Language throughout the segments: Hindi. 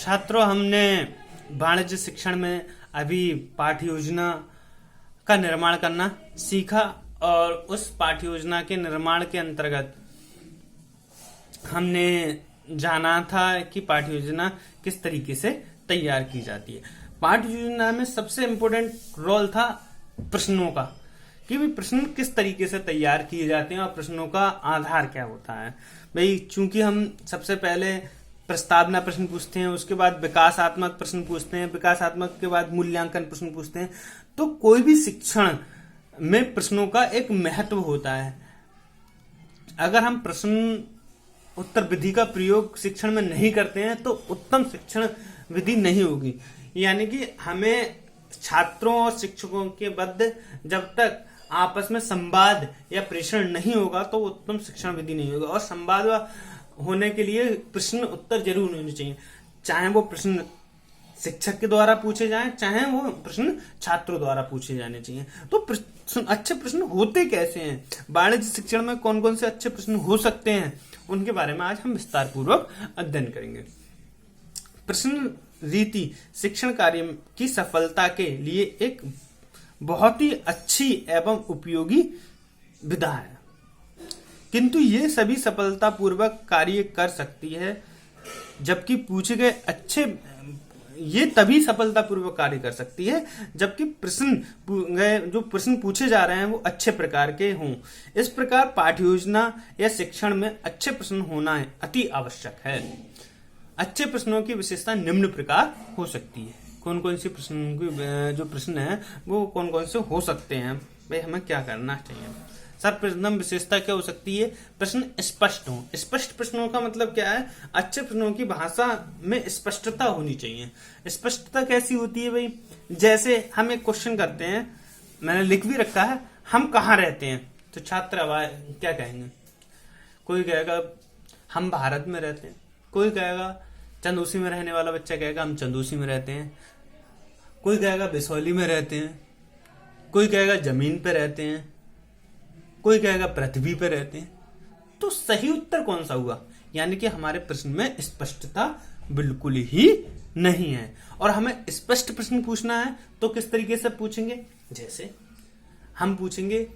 छात्रों, हमने वाणिज्य शिक्षण में अभी पाठ्य योजना का निर्माण करना सीखा और उस पाठ्य योजना के निर्माण के अंतर्गत हमने जाना था कि पाठ्य योजना किस तरीके से तैयार की जाती है। पाठ्य योजना में सबसे इम्पोर्टेंट रोल था प्रश्नों का, कि भाई प्रश्न किस तरीके से तैयार किए जाते हैं और प्रश्नों का आधार क्या होता है। भाई चूंकि हम सबसे पहले प्रस्तावना प्रश्न पूछते हैं, उसके बाद विकासात्मक प्रश्न पूछते हैं, विकासात्मक के बाद मूल्यांकन प्रश्न पूछते हैं, तो कोई भी शिक्षण में प्रश्नों का एक महत्व होता है। अगर हम प्रश्न उत्तर विधि का प्रयोग शिक्षण में नहीं करते हैं तो उत्तम शिक्षण विधि नहीं होगी। यानी कि हमें छात्रों और शिक्षकों के मध्य जब तक आपस में संवाद या प्रेषण नहीं होगा तो उत्तम शिक्षण विधि नहीं होगा। और संवाद होने के लिए प्रश्न उत्तर जरूर होने चाहिए, चाहे वो प्रश्न शिक्षक के द्वारा पूछे जाएं, चाहे वो प्रश्न छात्रों द्वारा पूछे जाने चाहिए। तो अच्छे प्रश्न होते कैसे हैं, वाणिज्य शिक्षण में कौन कौन से अच्छे प्रश्न हो सकते हैं, उनके बारे में आज हम विस्तार पूर्वक अध्ययन करेंगे। प्रश्न रीति शिक्षण कार्य की सफलता के लिए एक बहुत ही अच्छी एवं उपयोगी विधा है, किंतु ये सभी सफलतापूर्वक कार्य कर सकती है जबकि पूछे गए अच्छे ये तभी सफलतापूर्वक कार्य कर सकती है जबकि जो प्रश्न पूछे जा रहे हैं वो अच्छे प्रकार के हों। इस प्रकार पाठ्य योजना या शिक्षण में अच्छे प्रश्न होना अति आवश्यक है। अच्छे प्रश्नों की विशेषता निम्न प्रकार हो सकती है। कौन कौन सी प्रश्न की जो प्रश्न है वो कौन कौन से हो सकते हैं, भाई हमें क्या करना चाहिए। सर्वप्रथम विशेषता क्या हो सकती है, प्रश्न स्पष्ट हो। स्पष्ट प्रश्नों का मतलब क्या है, अच्छे प्रश्नों की भाषा में स्पष्टता होनी चाहिए। स्पष्टता कैसी होती है भाई, जैसे हम एक क्वेश्चन करते हैं, मैंने लिख भी रखा है, हम कहाँ रहते हैं, तो छात्र अब क्या कहेंगे, कोई कहेगा हम भारत में रहते हैं, कोई कहेगा चंदौसी में रहने वाला बच्चा कहेगा हम चंदौसी में रहते हैं, कोई कहेगा बिसौली में रहते हैं, कोई कहेगा जमीन पे रहते हैं, कोई कहेगा पृथ्वी पर रहते हैं। तो सही उत्तर कौन सा हुआ, यानी कि हमारे प्रश्न में स्पष्टता बिल्कुल ही नहीं है। और हमें स्पष्ट प्रश्न पूछना है तो किस तरीके से पूछेंगे, जैसे हम पूछेंगे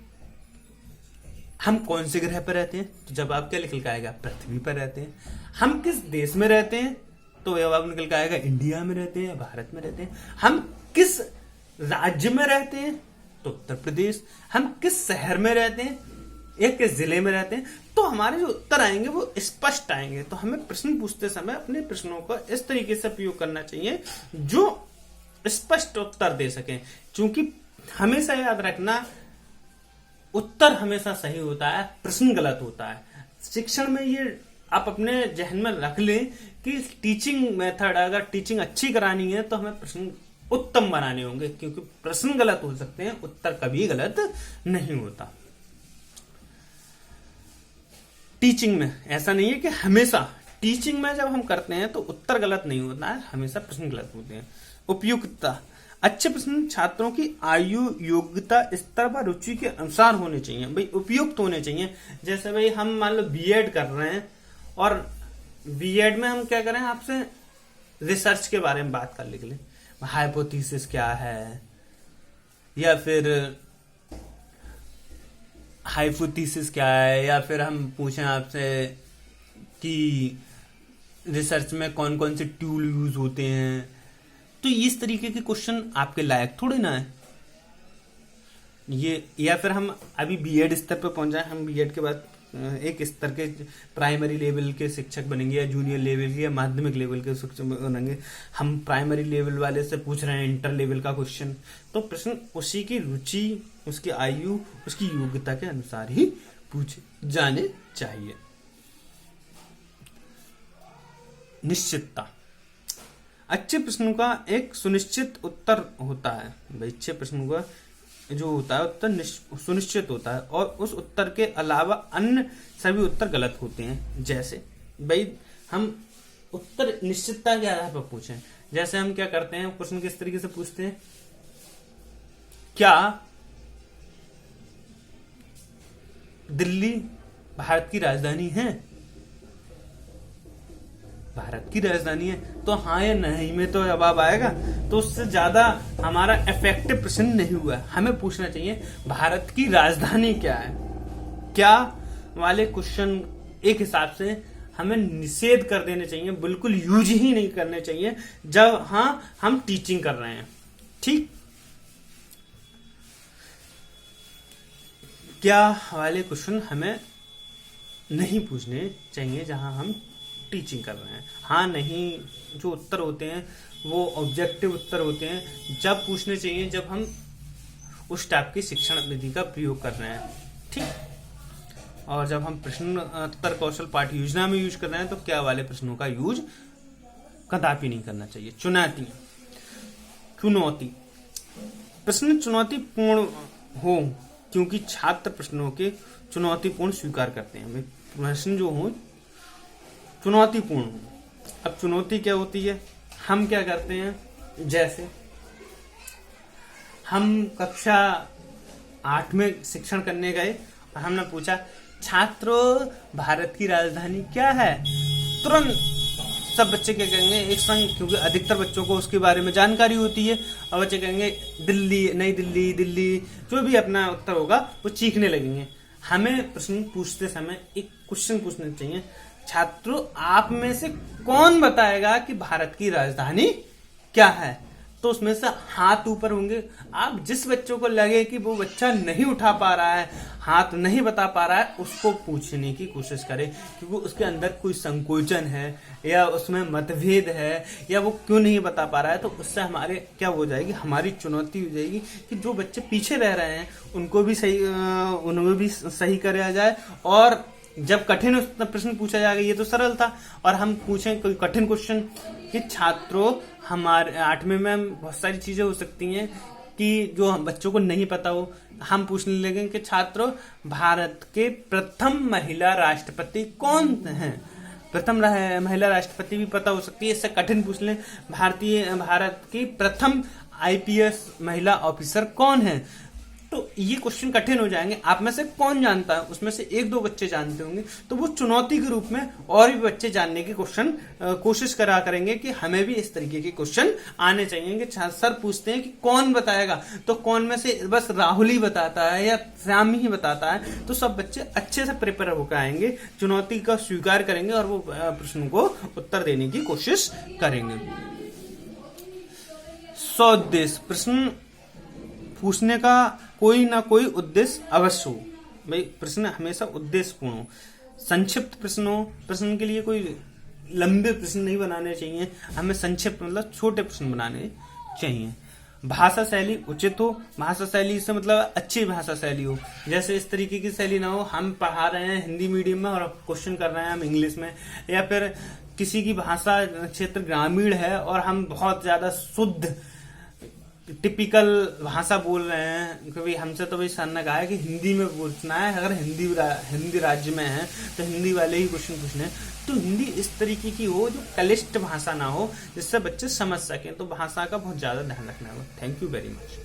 हम कौन से ग्रह पर रहते हैं, तो जवाब क्या निकल के आएगा, पृथ्वी पर रहते हैं। हम किस देश में रहते हैं, तो जवाब निकल के आएगा इंडिया में रहते हैं, भारत में रहते हैं। हम किस राज्य में रहते हैं, तो उत्तर प्रदेश। हम किस शहर में रहते हैं या किस जिले में रहते हैं, तो हमारे जो उत्तर आएंगे वो स्पष्ट आएंगे। तो हमें प्रश्न पूछते समय अपने प्रश्नों का इस तरीके से प्रयोग करना चाहिए जो स्पष्ट उत्तर दे सके। क्योंकि हमेशा याद रखना, उत्तर हमेशा सही होता है, प्रश्न गलत होता है। शिक्षण में ये आप अपने जहन में रख लें कि टीचिंग मेथड, अगर टीचिंग अच्छी करानी है तो हमें प्रश्न उत्तम बनाने होंगे, क्योंकि प्रश्न गलत हो सकते हैं, उत्तर कभी गलत नहीं होता। टीचिंग में ऐसा नहीं है कि हमेशा, टीचिंग में जब हम करते हैं तो उत्तर गलत नहीं होता है, हमेशा प्रश्न गलत होते हैं। उपयुक्तता, अच्छे प्रश्न छात्रों की आयु, योग्यता, स्तर व रुचि के अनुसार होने चाहिए। भाई उपयुक्त होने चाहिए। जैसे भाई हम मान लो बीएड कर रहे हैं और बीएड में हम क्या करें, आपसे रिसर्च के बारे में बात कर ले, हाइपोथेसिस क्या है, या फिर हाइपोथेसिस क्या है, या फिर हम पूछें आपसे कि रिसर्च में कौन कौन से टूल यूज होते हैं, तो इस तरीके के क्वेश्चन आपके लायक थोड़े ना है ये। या फिर हम अभी बीएड स्तर पर पहुंच जाए, हम बीएड के बाद एक स्तर के प्राइमरी लेवल के शिक्षक बनेंगे या जूनियर लेवल के या माध्यमिक लेवल के शिक्षक बनेंगे। हम प्राइमरी लेवल वाले से पूछ रहे हैं इंटर लेवल का क्वेश्चन, तो प्रश्न उसी की रुचि, उसकी आयु, उसकी योग्यता के अनुसार ही पूछे जाने चाहिए। निश्चितता, अच्छे प्रश्नों का एक सुनिश्चित उत्तर होता है। भाई अच्छे प्रश्नों का जो होता है उत्तर सुनिश्चित होता है और उस उत्तर के अलावा अन्य सभी उत्तर गलत होते हैं। जैसे भाई हम उत्तर निश्चितता के आधार पर पूछें, जैसे हम क्या करते हैं, प्रश्न किस तरीके से पूछते हैं, क्या दिल्ली भारत की राजधानी है, भारत की राजधानी है, तो हाँ या नहीं में तो जवाब आएगा। तो उससे ज्यादा हमारा इफेक्टिव प्रश्न नहीं हुआ है। हमें पूछना चाहिए भारत की राजधानी क्या है। क्या वाले क्वेश्चन एक हिसाब से हमें निषेध कर देने चाहिए, बिल्कुल यूज ही नहीं करने चाहिए जब हम टीचिंग कर रहे हैं। ठीक, क्या वाले क्वेश्चन हमें नहीं पूछने चाहिए जहां हम टीचिंग कर रहे हैं। हाँ नहीं जो उत्तर होते हैं वो ऑब्जेक्टिव उत्तर होते हैं, जब पूछने चाहिए जब हम उस टाइप की शिक्षण विधि का प्रयोग कर रहे हैं। ठीक, और जब हम प्रश्न उत्तर कौशल पाठ्य योजना में यूज कर रहे हैं तो क्या वाले प्रश्नों का यूज कदापि नहीं करना चाहिए। चुनौती प्रश्न चुनौतीपूर्ण हो, क्योंकि छात्र प्रश्नों के चुनौतीपूर्ण स्वीकार करते हैं। प्रश्न जो हो चुनौतीपूर्ण हो। अब चुनौती क्या होती है, हम क्या करते हैं, जैसे हम कक्षा 8 में शिक्षण करने गए और हमने पूछा छात्रों भारत की राजधानी क्या है, तुरंत सब बच्चे क्या कहेंगे एक संग, क्योंकि अधिकतर बच्चों को उसके बारे में जानकारी होती है, और बच्चे कहेंगे दिल्ली, नई दिल्ली, दिल्ली, जो भी अपना उत्तर होगा वो चीखने लगेंगे। हमें प्रश्न पूछते समय एक क्वेश्चन पूछना चाहिए, छात्रों आप में से कौन बताएगा कि भारत की राजधानी क्या है। तो उसमें से हाथ ऊपर होंगे। आप जिस बच्चों को लगे कि वो बच्चा नहीं उठा पा रहा है, हाथ नहीं बता पा रहा है, उसको पूछने की कोशिश करें, क्योंकि उसके अंदर कोई संकोचन है या उसमें मतभेद है या वो क्यों नहीं बता पा रहा है। तो उससे हमारे क्या हो जाएगी, हमारी चुनौती हो जाएगी कि जो बच्चे पीछे रह रहे हैं उनको भी सही कराया जाए। और जब कठिन प्रश्न पूछा जाएगा, ये तो सरल था, और हम पूछें कोई कठिन क्वेश्चन कि छात्रों हमारे 8वीं में बहुत सारी चीजें हो सकती हैं कि जो बच्चों को नहीं पता हो, हम पूछने लगे कि छात्रों भारत के प्रथम महिला राष्ट्रपति कौन हैं। प्रथम महिला राष्ट्रपति भी पता हो सकती है, इससे कठिन पूछ लें भारत की प्रथम आईपीएस महिला ऑफिसर कौन है। तो ये क्वेश्चन कठिन हो जाएंगे। आप में से कौन जानता है, उसमें से 1-2 बच्चे जानते होंगे, तो वो चुनौती के रूप में और भी बच्चे जानने की कोशिश करा करेंगे कि हमें भी इस तरीके के क्वेश्चन आने चाहिए कि सर पूछते हैं कि कौन बताएगा, तो कौन में से बस राहुल ही बताता है या श्याम ही बताता है, तो सब बच्चे अच्छे से प्रिपेयर होकर आएंगे, चुनौती का स्वीकार करेंगे और वो प्रश्न को उत्तर देने की कोशिश करेंगे। सौद्देश्य प्रश्न पूछने का कोई ना कोई उद्देश्य अवश्य हो। भाई प्रश्न हमेशा उद्देश्यपूर्ण हो। संक्षिप्त प्रश्न हो, प्रश्न के लिए कोई लंबे प्रश्न नहीं बनाने चाहिए, हमें संक्षिप्त मतलब छोटे प्रश्न बनाने चाहिए। भाषा शैली उचित हो, भाषा शैली से मतलब अच्छी भाषा शैली हो, जैसे इस तरीके की शैली ना हो हम पढ़ा रहे हैं हिंदी मीडियम में और क्वेश्चन कर रहे हैं हम इंग्लिश में, या फिर किसी की भाषा क्षेत्र ग्रामीण है और हम बहुत ज्यादा शुद्ध टिपिकल भाषा बोल रहे हैं। कभी हमसे तो भाई सर ने कहा है कि हिंदी में पूछना है, अगर हिंदी राज्य में है तो हिंदी वाले ही क्वेश्चन पूछने हैं। तो हिंदी इस तरीके की हो जो क्लिष्ट भाषा ना हो, जिससे बच्चे समझ सकें, तो भाषा का बहुत ज्यादा ध्यान रखना होगा। Thank you very much.